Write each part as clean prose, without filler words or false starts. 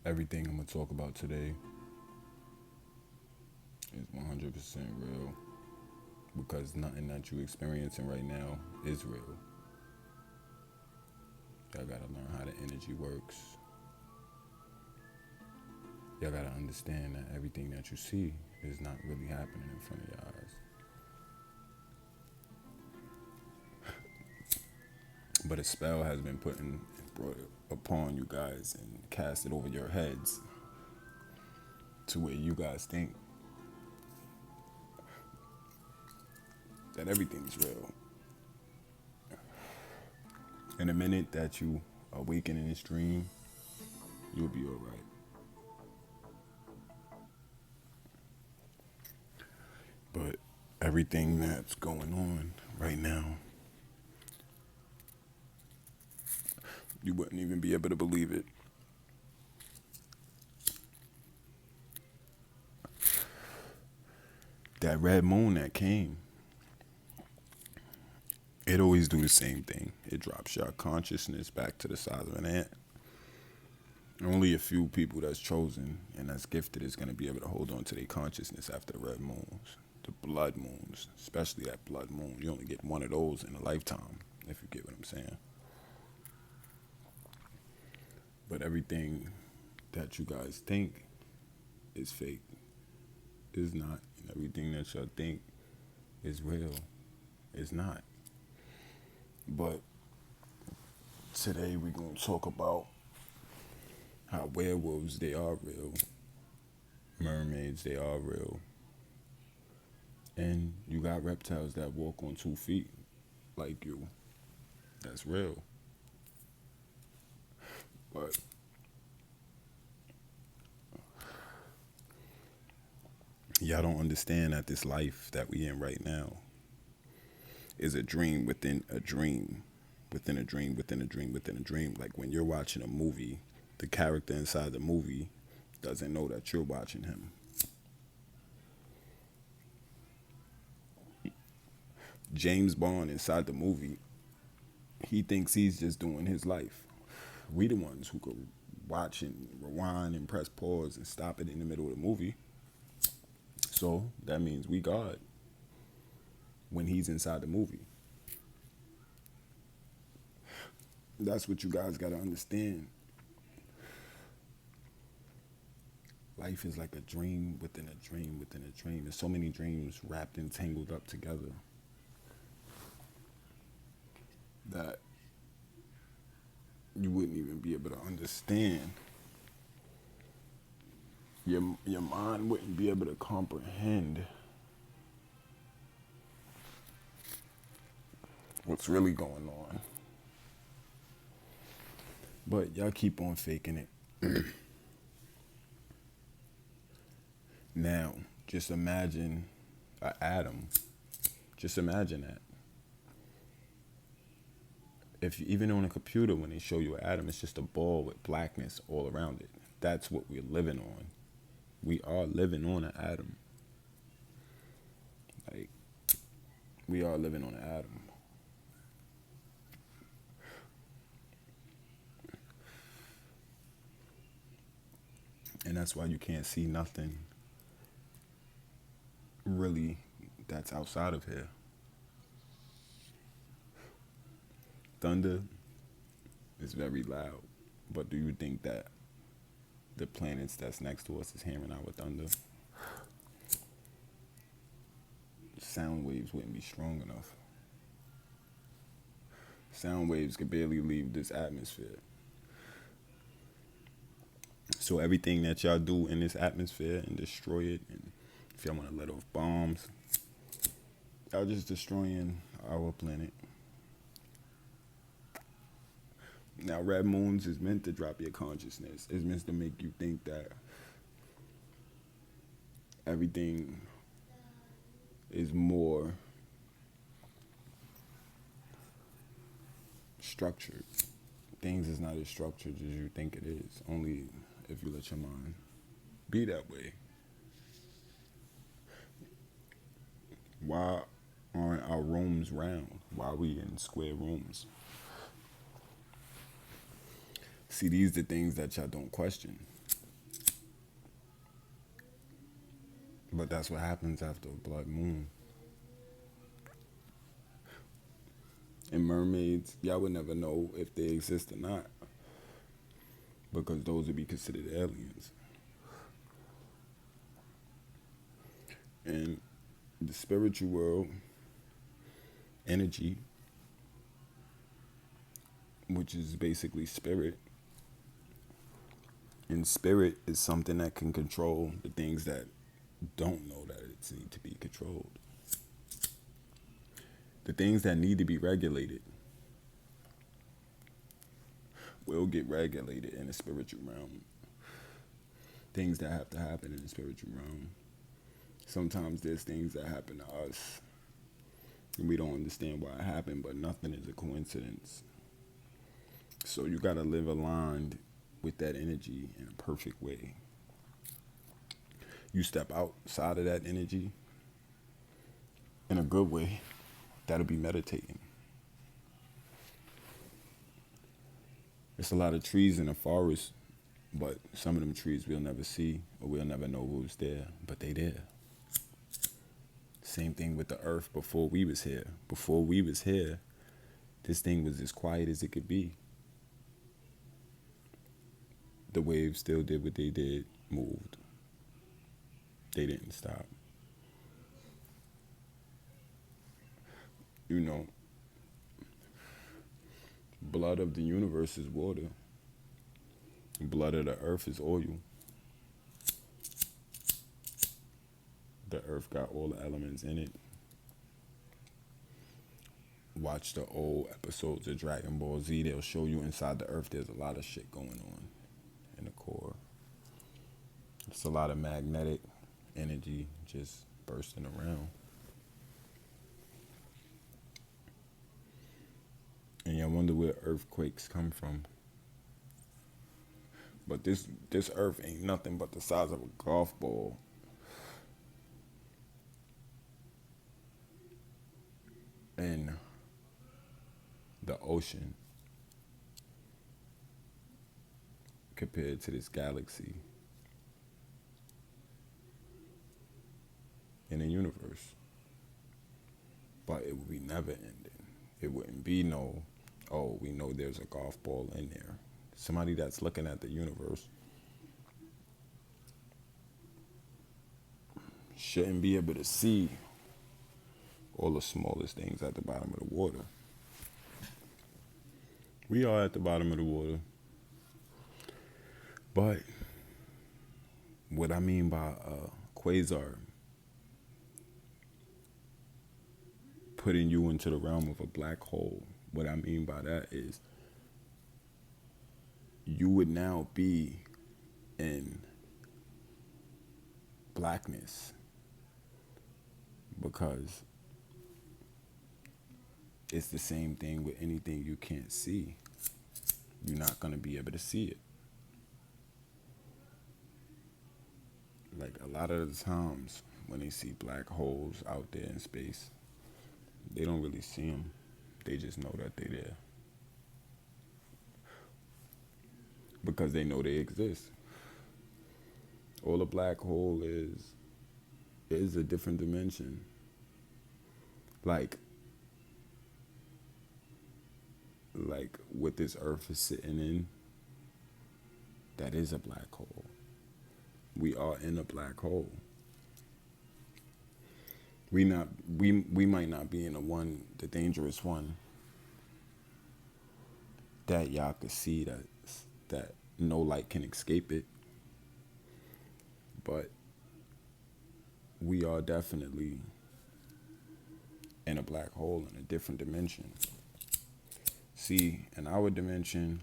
Everything I'm going to talk about today is 100% real because nothing that you're experiencing right now is real. Y'all got to learn how the energy works. Y'all got to understand that everything that you see is not really happening in front of your eyes. But a spell has been brought upon you guys and casted over your heads to where you guys think that everything's real. In a minute that you awaken in this dream, you'll be all right. But everything that's going on right now, you wouldn't even be able to believe it. That red moon that came, it always do the same thing. It drops your consciousness back to the size of an ant. Only a few people that's chosen and that's gifted is going to be able to hold on to their consciousness after the red moons. The blood moons, especially that blood moon. You only get one of those in a lifetime, if you get what I'm saying. But everything that you guys think is fake is not. And everything that y'all think is real is not. But today we're going to talk about how werewolves, they are real. Mermaids, they are real. And you got reptiles that walk on 2 feet like you. That's real. But y'all don't understand that this life that we in right now is a dream within a dream, within a dream, within a dream, within a dream. Like when you're watching a movie, the character inside the movie doesn't know that you're watching him. James Bond inside the movie, he thinks he's just doing his life. We the ones who could watch and rewind and press pause and stop it in the middle of the movie. So that means we God when he's inside the movie. That's what you guys got to understand. Life is like a dream within a dream within a dream. There's so many dreams wrapped and tangled up together that you wouldn't even be able to understand. Your mind wouldn't be able to comprehend what's really going on. But y'all keep on faking it. Now, just imagine an atom. Just imagine that. If you, even on a computer, when they show you an atom, it's just a ball with blackness all around it. That's what we're living on. We are living on an atom. Like, we are living on an atom. And that's why you can't see nothing really that's outside of here. Thunder is very loud, but do you think that the planets that's next to us is hearing our thunder? Sound waves wouldn't be strong enough. Sound waves could barely leave this atmosphere. So everything that y'all do in this atmosphere and destroy it, and if y'all want to let off bombs, y'all just destroying our planet. Now, red moons is meant to drop your consciousness. It's meant to make you think that everything is more structured. Things is not as structured as you think it is. Only if you let your mind be that way. Why aren't our rooms round? Why are we in square rooms? See, these are the things that y'all don't question. But that's what happens after a blood moon. And mermaids, y'all would never know if they exist or not, because those would be considered aliens. And the spiritual world, energy, which is basically spirit, and spirit is something that can control the things that don't know that it's need to be controlled. The things that need to be regulated will get regulated in the spiritual realm. Things that have to happen in the spiritual realm. Sometimes there's things that happen to us and we don't understand why it happened, but nothing is a coincidence. So you gotta live aligned with that energy in a perfect way. You step outside of that energy in a good way, that'll be meditating. There's a lot of trees in the forest, but some of them trees we'll never see or we'll never know who's there, but they there. Same thing with the earth before we was here. Before we was here, this thing was as quiet as it could be. The waves still did what they did, moved. They didn't stop. You know, blood of the universe is water. Blood of the earth is oil. The earth got all the elements in it. Watch the old episodes of Dragon Ball Z. They'll show you inside the earth there's a lot of shit going on in the core. It's a lot of magnetic energy just bursting around. And you wonder where earthquakes come from. But this earth ain't nothing but the size of a golf ball. And the ocean compared to this galaxy in the universe. But it would be never ending. It wouldn't be no, oh, we know there's a golf ball in there. Somebody that's looking at the universe shouldn't be able to see all the smallest things at the bottom of the water. We are at the bottom of the water. But what I mean by quasar, putting you into the realm of a black hole, what I mean by that is you would now be in blackness because it's the same thing with anything you can't see. You're not going to be able to see it. Like a lot of the times when they see black holes out there in space, they don't really see them. They just know that they're there. Because they know they exist. All a black hole is a different dimension. Like what this earth is sitting in, that is a black hole. We are in a black hole. We might not be in the dangerous one that y'all could see that no light can escape it. But we are definitely in a black hole in a different dimension. See, in our dimension,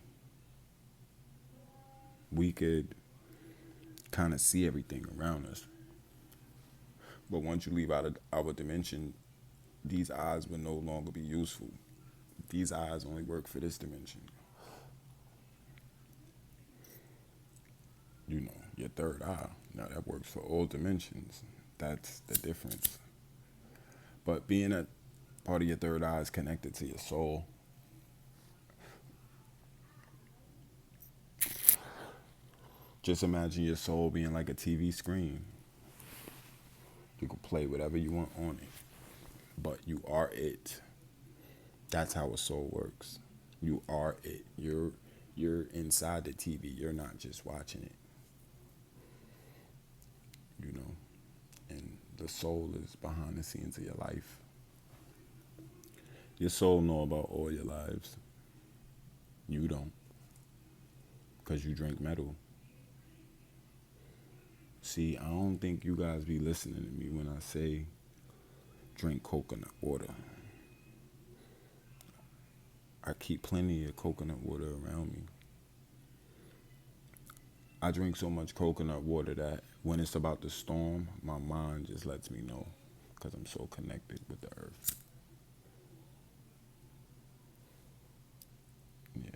we could kind of see everything around us. But once you leave out of our dimension, these eyes will no longer be useful. These eyes only work for this dimension. You know, your third eye, now that works for all dimensions. That's the difference. But being that part of your third eye is connected to your soul, just imagine your soul being like a TV screen. You can play whatever you want on it. But you are it. That's how a soul works. You are it. You're inside the TV. You're not just watching it. You know? And the soul is behind the scenes of your life. Your soul know about all your lives. You don't. Because you drink metal. See, I don't think you guys be listening to me when I say drink coconut water. I keep plenty of coconut water around me. I drink so much coconut water that when it's about to storm, my mind just lets me know because I'm so connected with the earth. Yeah.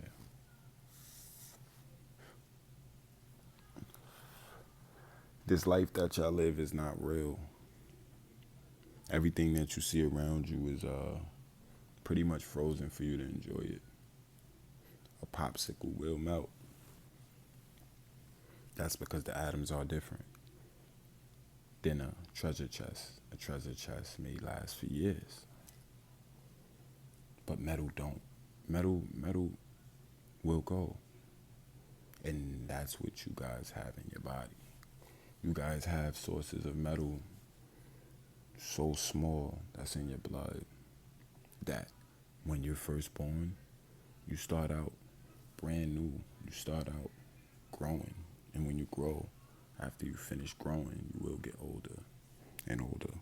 This life that y'all live is not real. Everything that you see around you is pretty much frozen for you to enjoy it. A popsicle will melt. That's because the atoms are different than a treasure chest. A treasure chest may last for years. But metal don't. Metal will go. And that's what you guys have in your body. You guys have sources of metal so small that's in your blood that when you're first born, you start out brand new. You start out growing. And when you grow, after you finish growing, you will get older and older.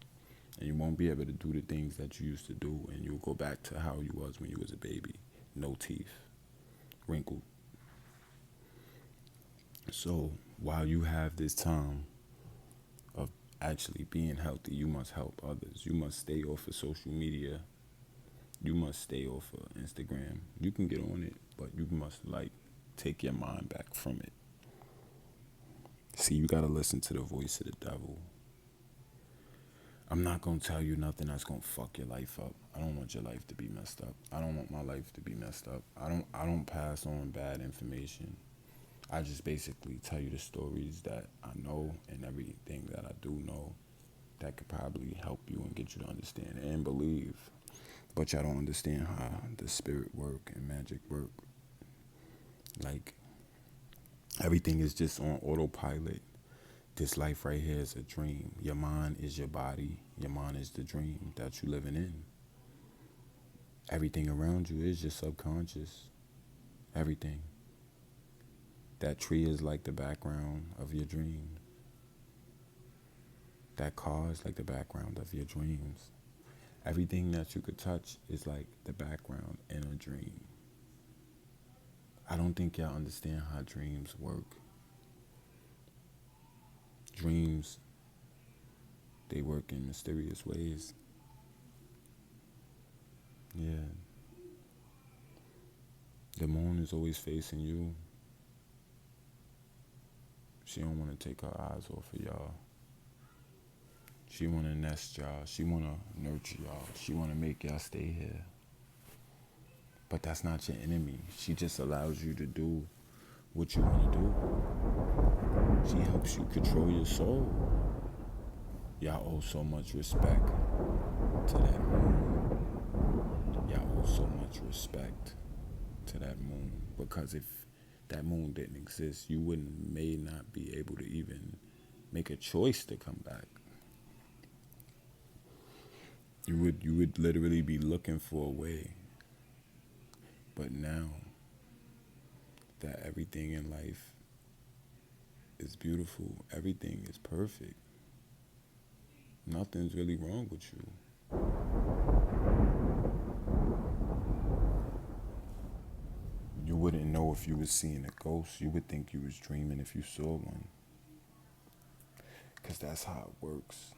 And you won't be able to do the things that you used to do. And you'll go back to how you was when you was a baby. No teeth. Wrinkled. So while you have this time of actually being healthy, you must help others. You must stay off of social media. You must stay off of Instagram. You can get on it, but you must take your mind back from it. See, you gotta listen to the voice of the devil. I'm not gonna tell you nothing that's gonna fuck your life up. I don't want your life to be messed up. I don't want my life to be messed up. I don't pass on bad information. I just basically tell you the stories that I know and everything that I do know that could probably help you and get you to understand and believe. But y'all don't understand how the spirit work and magic work. Everything is just on autopilot. This life right here is a dream. Your mind is your body. Your mind is the dream that you're living in. Everything around you is your subconscious. Everything. That tree is like the background of your dream. That car is like the background of your dreams. Everything that you could touch is like the background in a dream. I don't think y'all understand how dreams work. Dreams, they work in mysterious ways. Yeah. The moon is always facing you. She don't want to take her eyes off of y'all. She want to nest y'all. She want to nurture y'all. She want to make y'all stay here. But that's not your enemy. She just allows you to do what you want to do. She helps you control your soul. Y'all owe so much respect to that moon. Y'all owe so much respect to that moon. Because if that moon didn't exist, you may not be able to even make a choice to come back. You would literally be looking for a way. But now that everything in life is beautiful, everything is perfect, nothing's really wrong with you. You wouldn't know if you was seeing a ghost. You would think you was dreaming if you saw one. Because that's how it works.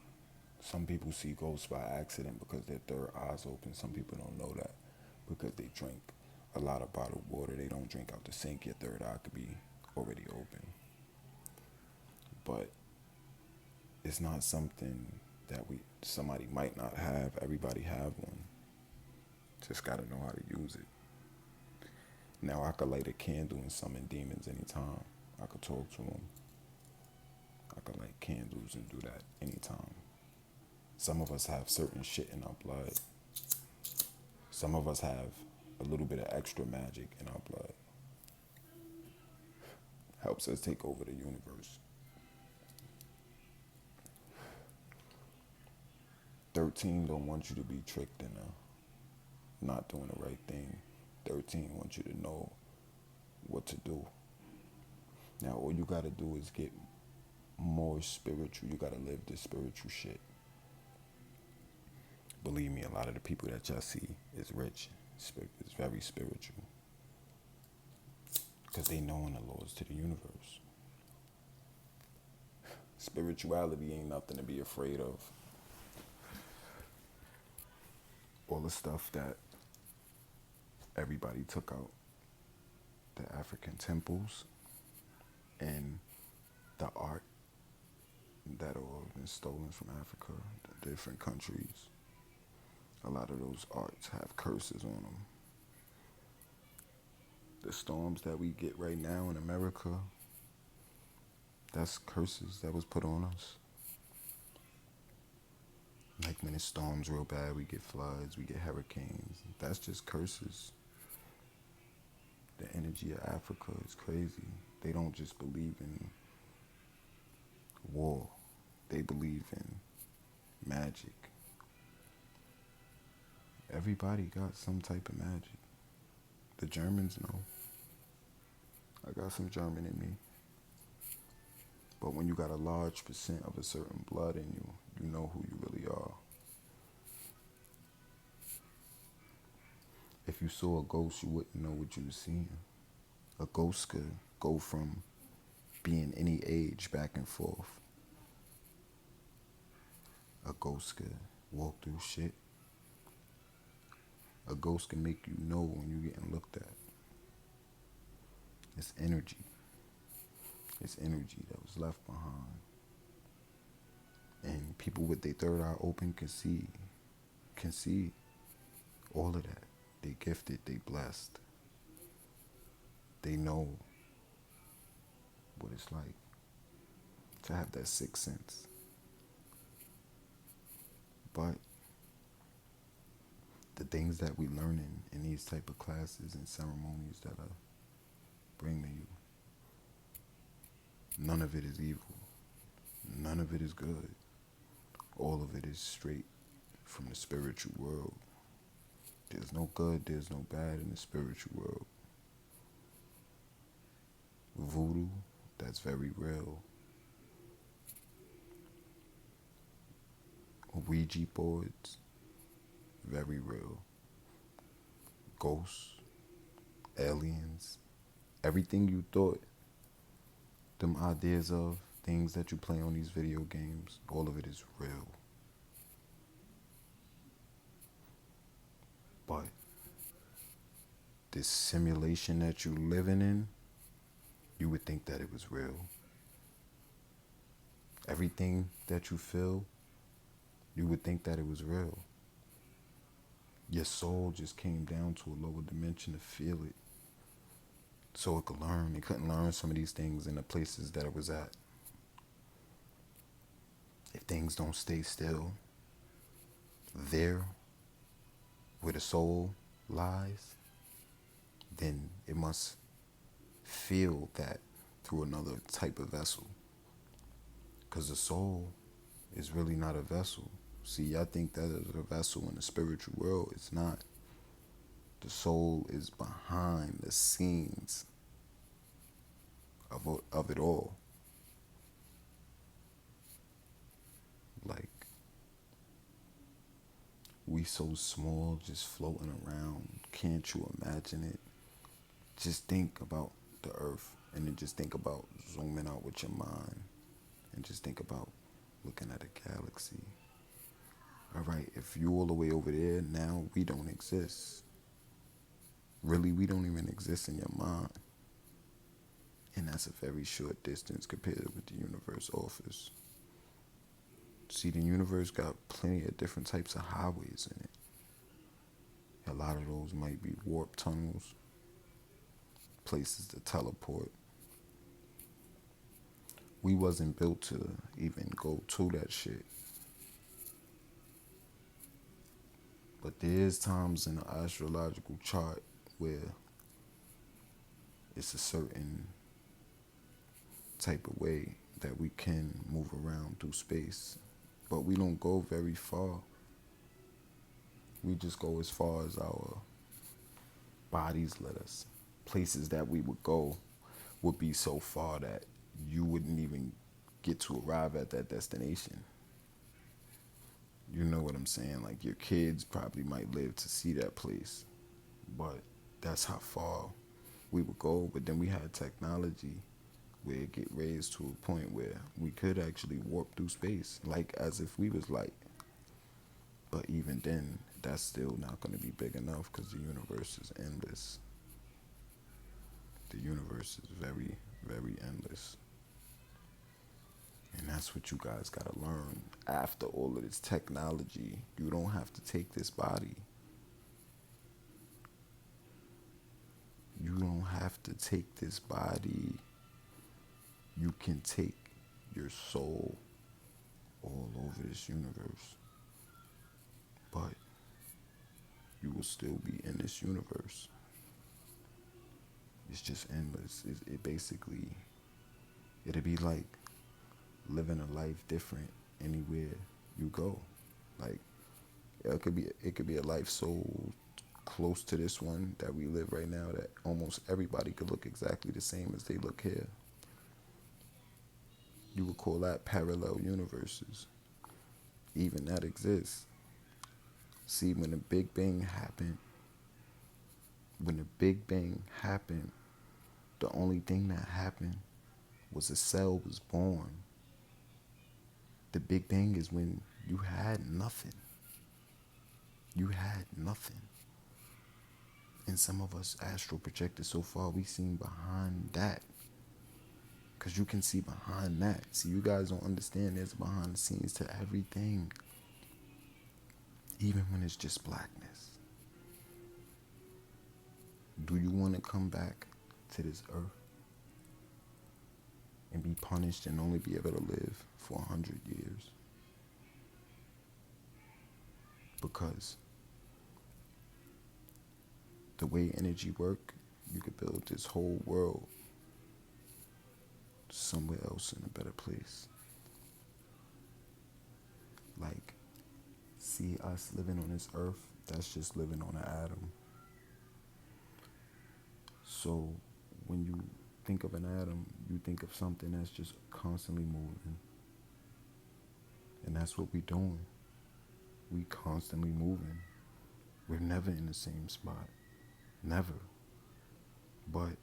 Some people see ghosts by accident because their third eye's open. Some people don't know that because they drink a lot of bottled water. They don't drink out the sink. Your third eye could be already open. But it's not something that somebody might not have. Everybody have one. Just gotta know how to use it. Now I could light a candle and summon demons anytime. I could talk to them. I could light candles and do that anytime. Some of us have certain shit in our blood. Some of us have a little bit of extra magic in our blood. Helps us take over the universe. 13 don't want you to be tricked into not doing the right thing. 13 wants you to know what to do. Now, all you gotta do is get more spiritual. You gotta live this spiritual shit. Believe me, a lot of the people that y'all see is rich. It's very spiritual. Because they knowing the laws to the universe. Spirituality ain't nothing to be afraid of. All the stuff that everybody took out, the African temples and the art that all been stolen from Africa, the different countries. A lot of those arts have curses on them. The storms that we get right now in America, that's curses that was put on us. Like when it storms real bad, we get floods, we get hurricanes. That's just curses. The energy of Africa is crazy. They don't just believe in war. They believe in magic. Everybody got some type of magic. The Germans know. I got some German in me. But when you got a large percent of a certain blood in you, you know who you really are. If you saw a ghost, you wouldn't know what you were seeing. A ghost could go from being any age back and forth. A ghost could walk through shit. A ghost can make you know when you're getting looked at. It's energy. It's energy that was left behind. And people with their third eye open can see all of that. They gifted, they blessed. They know what it's like to have that sixth sense. But the things that we learn in these type of classes and ceremonies that I bring to you, none of it is evil. None of it is good. All of it is straight from the spiritual world. There's no good, there's no bad in the spiritual world. Voodoo, that's very real. Ouija boards, very real. Ghosts, aliens, everything you thought, them ideas of things that you play on these video games, all of it is real. But this simulation that you're living in, you would think that it was real. Everything that you feel, you would think that it was real. Your soul just came down to a lower dimension to feel it. So it could learn. It couldn't learn some of these things in the places that it was at. If things don't stay still, there, where the soul lies, then it must feel that through another type of vessel. Because the soul is really not a vessel. See, I think that is a vessel in the spiritual world. It's not. The soul is behind the scenes of it all. Like, we so small, just floating around. Can't you imagine it? Just think about the earth, and then just think about zooming out with your mind, and just think about looking at a galaxy. All right, if you're all the way over there, now we don't exist. Really, we don't even exist in your mind. And that's a very short distance compared to what the universe offers. See, the universe got plenty of different types of highways in it. A lot of those might be warp tunnels, places to teleport. We wasn't built to even go to that shit. But there's times in the astrological chart where it's a certain type of way that we can move around through space. But we don't go very far. We just go as far as our bodies let us. Places that we would go would be so far that you wouldn't even get to arrive at that destination. You know what I'm saying? Like your kids probably might live to see that place, but that's how far we would go. But then we had technology where it get raised to a point where we could actually warp through space, like as if we was light. But even then, that's still not going to be big enough because the universe is endless. The universe is very, very endless. And that's what you guys gotta learn. After all of this technology, you don't have to take this body. You don't have to take this body. You can take your soul all over this universe. But you will still be in this universe. It's just endless. It basically, it'll be like living a life different anywhere you go. Like it could be a life so close to this one that we live right now that almost everybody could look exactly the same as they look here. You would call that parallel universes. Even that exists. See, when the Big Bang happened, the only thing that happened was a cell was born. The Big Bang is when you had nothing. You had nothing. And some of us astral projected so far, we seen behind that. Because you can see behind that. See, you guys don't understand there's behind the scenes to everything. Even when it's just blackness. Do you want to come back to this earth and be punished and only be able to live for 100 years? Because the way energy work, you could build this whole world somewhere else in a better place. Like, see us living on this earth, that's just living on an atom. So when you think of an atom, you think of something that's just constantly moving. And that's what we're doing. We constantly moving. We're never in the same spot. Never. But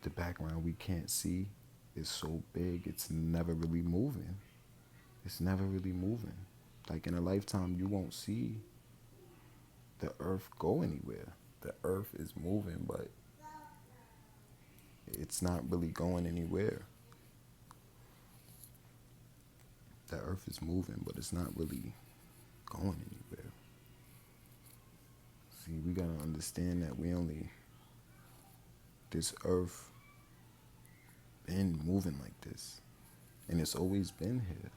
the background we can't see is so big, it's never really moving. It's never really moving. Like in a lifetime, you won't see the earth go anywhere. The earth is moving, but it's not really going anywhere. The earth is moving, but it's not really going anywhere. See, we gotta understand that this earth been moving like this. And it's always been here.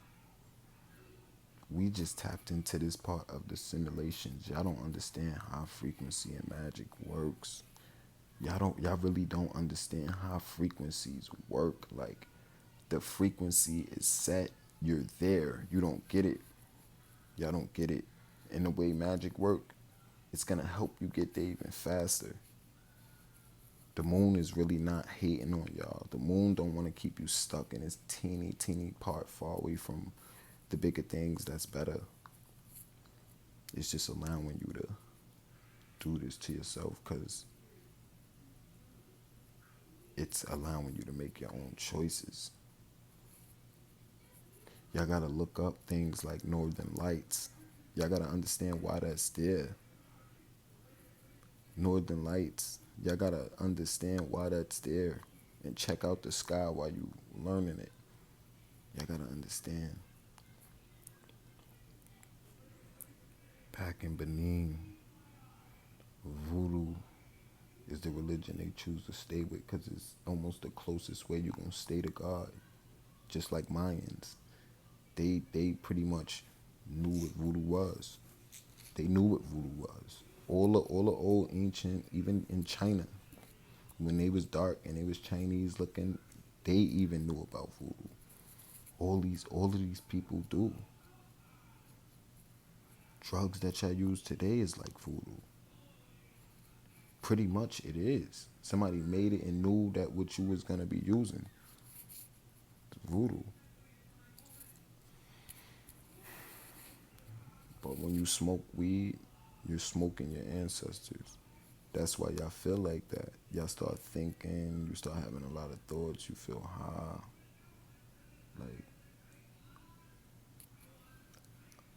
We just tapped into this part of the simulations. Y'all don't understand how frequency and magic works. Y'all really don't understand how frequencies work. Like, the frequency is set. You're there. You don't get it. Y'all don't get it. And the way magic work, it's gonna help you get there even faster. The moon is really not hating on y'all. The moon don't want to keep you stuck in this teeny part far away from the bigger things that's better. It's just allowing you to do this to yourself because it's allowing you to make your own choices. Y'all gotta look up things like northern lights. Y'all gotta understand why that's there. Northern lights. Y'all gotta understand why that's there. And check out the sky while you learning it. Y'all gotta understand. Back in Benin, voodoo is the religion they choose to stay with because it's almost the closest way you're going to stay to God. Just like Mayans. They pretty much knew what voodoo was. They knew what voodoo was. All the old ancient, even in China, when they was dark and they was Chinese looking, they even knew about voodoo. All of these people do. Drugs that y'all use today is like voodoo. Pretty much it is. Somebody made it and knew that what you was gonna be using. Voodoo. But when you smoke weed, you're smoking your ancestors. That's why y'all feel like that. Y'all start thinking, you start having a lot of thoughts, you feel high. Like,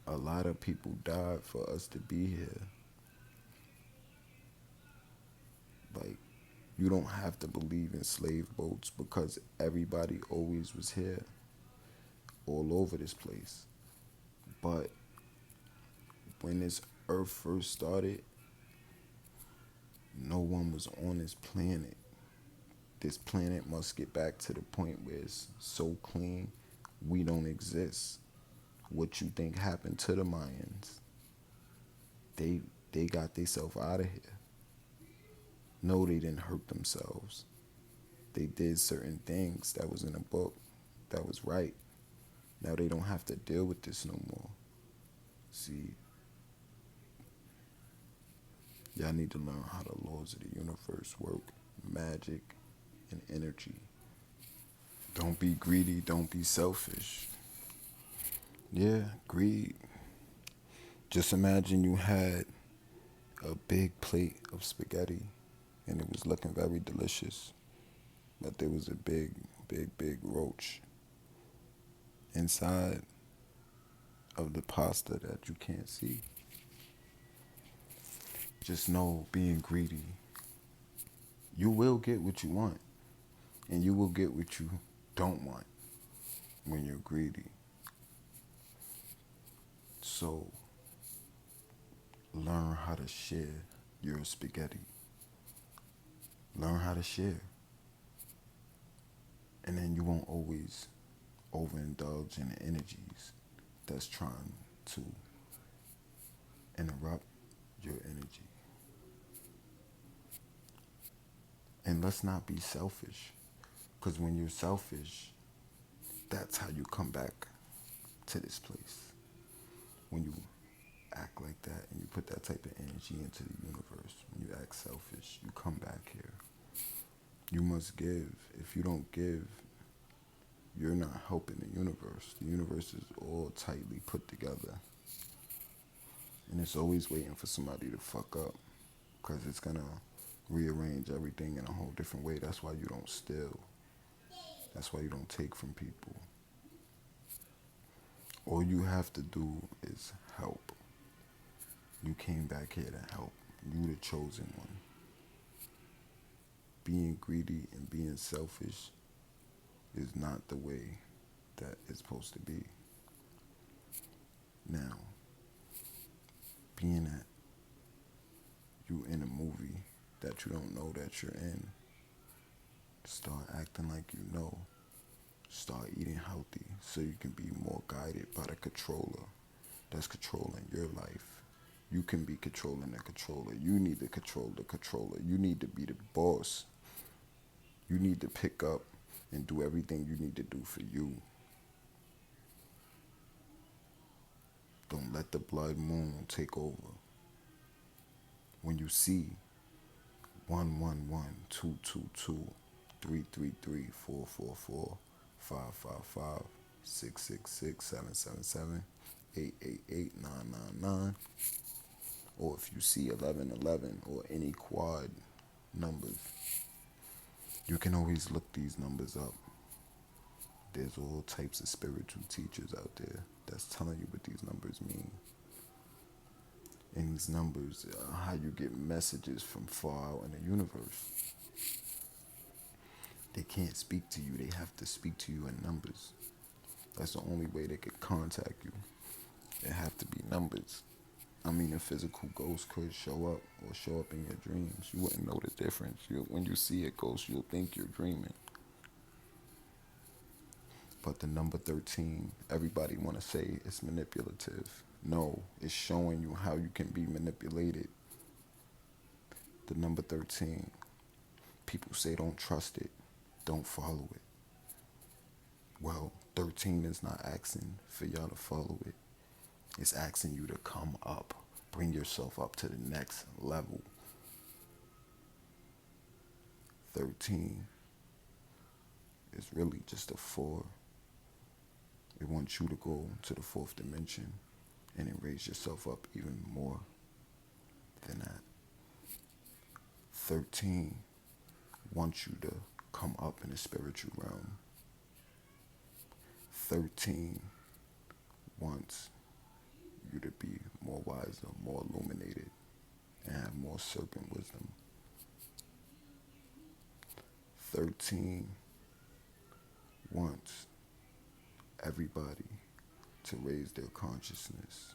a lot of people died for us to be here. Like, you don't have to believe in slave boats because everybody always was here, all over this place. But when this earth first started, no one was on this planet. This planet must get back to the point where it's so clean, we don't exist. What you think happened to the Mayans? They got themselves out of here. No, they didn't hurt themselves. They did certain things that was in a book that was right. Now they don't have to deal with this no more. See, y'all need to learn how the laws of the universe work, magic and energy. Don't be greedy, don't be selfish. Yeah, greed. Just imagine you had a big plate of spaghetti and it was looking very delicious, but there was a big, big roach inside of the pasta that you can't see. Just know, being greedy, you will get what you want, and you will get what you don't want when you're greedy. So, learn how to share your spaghetti. Learn how to share. And then you won't always overindulge in the energies that's trying to interrupt your energy. And let's not be selfish. Because when you're selfish, that's how you come back to this place. When you act like that and you put that type of energy into the universe, when you act selfish, you come back here. You must give. If you don't give, you're not helping the universe. The universe is all tightly put together. And it's always waiting for somebody to fuck up. Because it's going to rearrange everything in a whole different way. That's why you don't steal. That's why you don't take from people. All you have to do is help. You came back here to help. You the chosen one. Being greedy and being selfish is not the way that it's supposed to be. Now, being that you in a movie that you don't know that you're in, start acting like you know. Start eating healthy so you can be more guided by the controller that's controlling your life. You can be controlling the controller. You need to control the controller. You need to be the boss. You need to pick up and do everything you need to do for you. Don't let the blood moon take over. When you see 111 222 333 444 555 666 777 888 999, or if you see 1111 or any quad numbers, you can always look these numbers up. There's all types of spiritual teachers out there that's telling you what these numbers mean. And these numbers are how you get messages from far out in the universe. They can't speak to you. They have to speak to you in numbers. That's the only way they could contact you. It have to be numbers. I mean, a physical ghost could show up or show up in your dreams. You wouldn't know the difference. When you see a ghost, you'll think you're dreaming. But the number 13, everybody want to say it's manipulative. No, it's showing you how you can be manipulated. The number 13. People say don't trust it, don't follow it. Well, 13 is not asking for y'all to follow it. It's asking you to come up, bring yourself up to the next level. 13 is really just a 4. It wants you to go to the 4th dimension and then raise yourself up even more than that. 13 wants you to come up in the spiritual realm. 13 wants you to be more wiser, more illuminated, and have more serpent wisdom. 13 wants everybody to raise their consciousness.